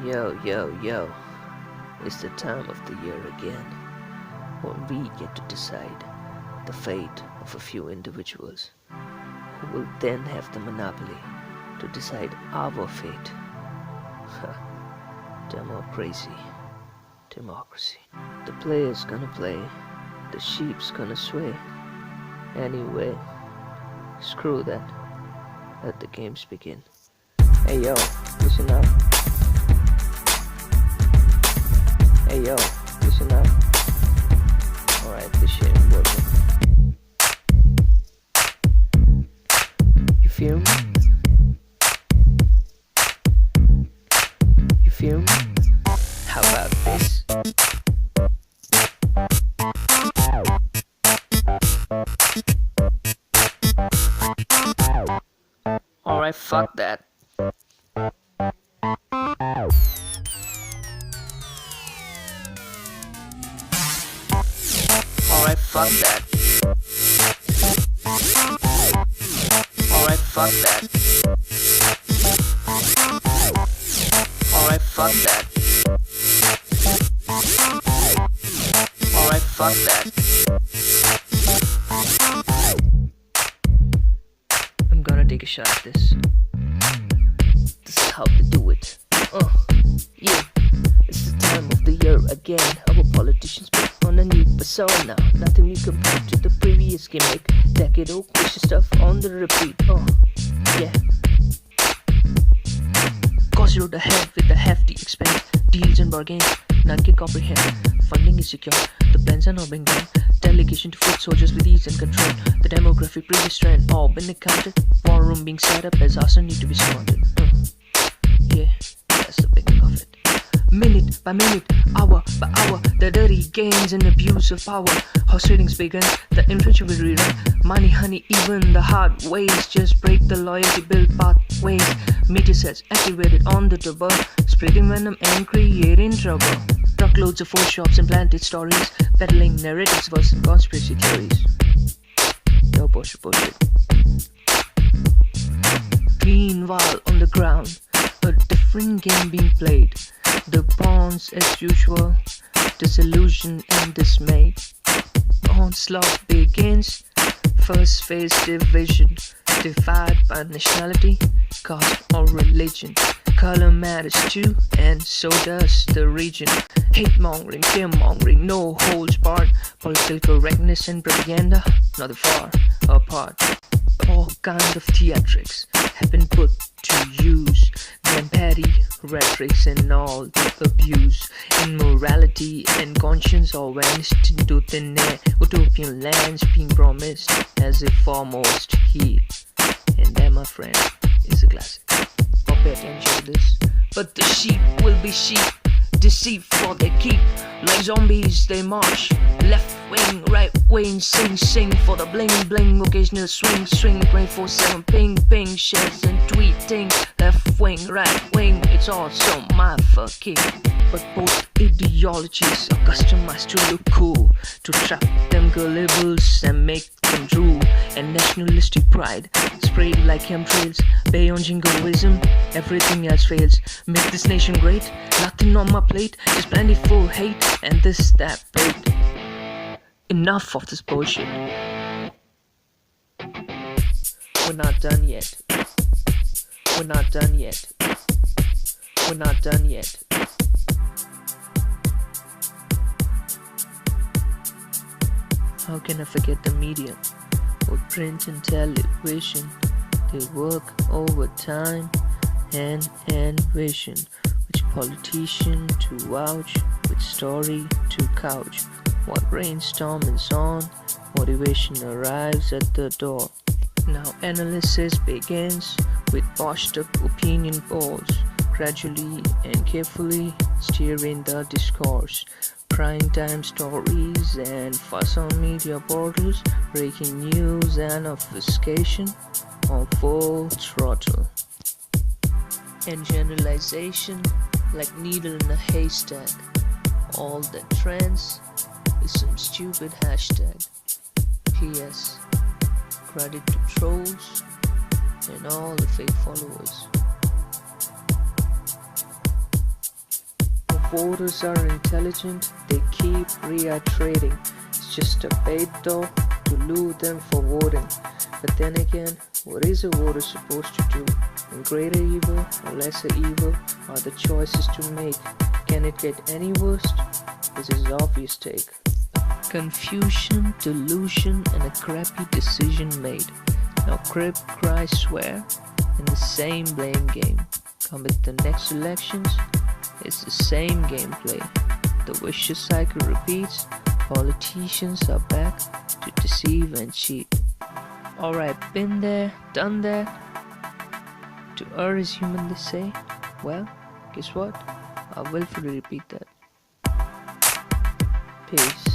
Yo, yo, yo, it's the time of the year again when we get to decide the fate of a few individuals who will then have the monopoly to decide our fate. Democrazy. Democracy. The player's gonna play, the sheep's gonna sway. Anyway, screw that. Let the games begin. Hey yo, listen up. Hey yo, listen up. Alright, this shit ain't working. You feel me? You feel me? How about this? Alright, fuck that. Alright, fuck that. Alright, fuck that. Alright, fuck that. Alright, fuck that. I'm gonna take a shot at this. This is how to do it. Yeah. It's the time of the year again. Our politicians put on a new persona. Nothing new compared to the previous gimmick. Decade old Christian stuff on the repeat. Yeah. Cause you rode ahead with a hefty expense. Deals and bargains, none can comprehend. Funding is secure, the plans are not being done. Delegation to foot soldiers with ease and control. The demographic previous trend all been accounted. War room being set up as arson need to be spotted. Yeah, that's the beginning of it. Minute by minute, hour by hour, the dirty gains and abuse of power. Horse ratings begin, the influence will rerun. Money, honey, even the hard ways just break the loyalty build pathways. Media sets activated on the double, spreading venom and creating trouble. Truckloads of shops and planted stories, peddling narratives versus conspiracy theories. No bullshit. Meanwhile, on the ground, a different game being played. The pawns as usual, disillusion and dismay. Onslaught begins, first phase division, divided by nationality, caste or religion. Color matters too, and so does the region. Hate mongering, fear mongering, no holds barred. Political correctness and propaganda, not far apart. All kinds of theatrics have been put to use. Them petty rhetorics and all the abuse. Immorality and conscience all vanished into thin air. Utopian lands being promised as if foremost here. And that, my friend, is a classic. Pay attention to this. But the sheep will be sheep, deceived for they keep. Like zombies they march, left wing, right wing, sing for the bling bling. Occasional swing 24/7, ping shares and tweeting. Left wing, right wing, it's all so my fucking. But both ideologies are customized to look cool, to trap them gullibles and make them drool. And nationalistic pride sprayed like chemtrails. Beyond jingoism, everything else fails. Make this nation great, nothing on my plate, just plentiful hate and this that bait. Enough of this bullshit. We're not done yet. We're not done yet. We're not done yet. How can I forget the media? With print and television, they work overtime, hand and vision. Which politician to vouch, which story to couch. What brainstorm is on, motivation arrives at the door. Now analysis begins with washed up opinion polls, gradually and carefully steering the discourse. Prime time stories and fuss on media portals, breaking news and obfuscation on full throttle. And generalization like needle in a haystack. All that trends is some stupid hashtag. P.S. Credit to trolls and all the fake followers. voters are intelligent, they keep reiterating. It's just a bait though to lure them for voting. But then again, what is a voter supposed to do? And greater evil or lesser evil are the choices to make. Can it get any worse? This is obvious take. Confusion, delusion, and a crappy decision made. Now crib, cry, swear, in the same blame game. Come with the next elections, it's the same gameplay. The vicious cycle repeats. Politicians are back to deceive and cheat. Alright, been there, done that. To err is human, they say. Well, guess what? I'll willfully repeat that. Peace.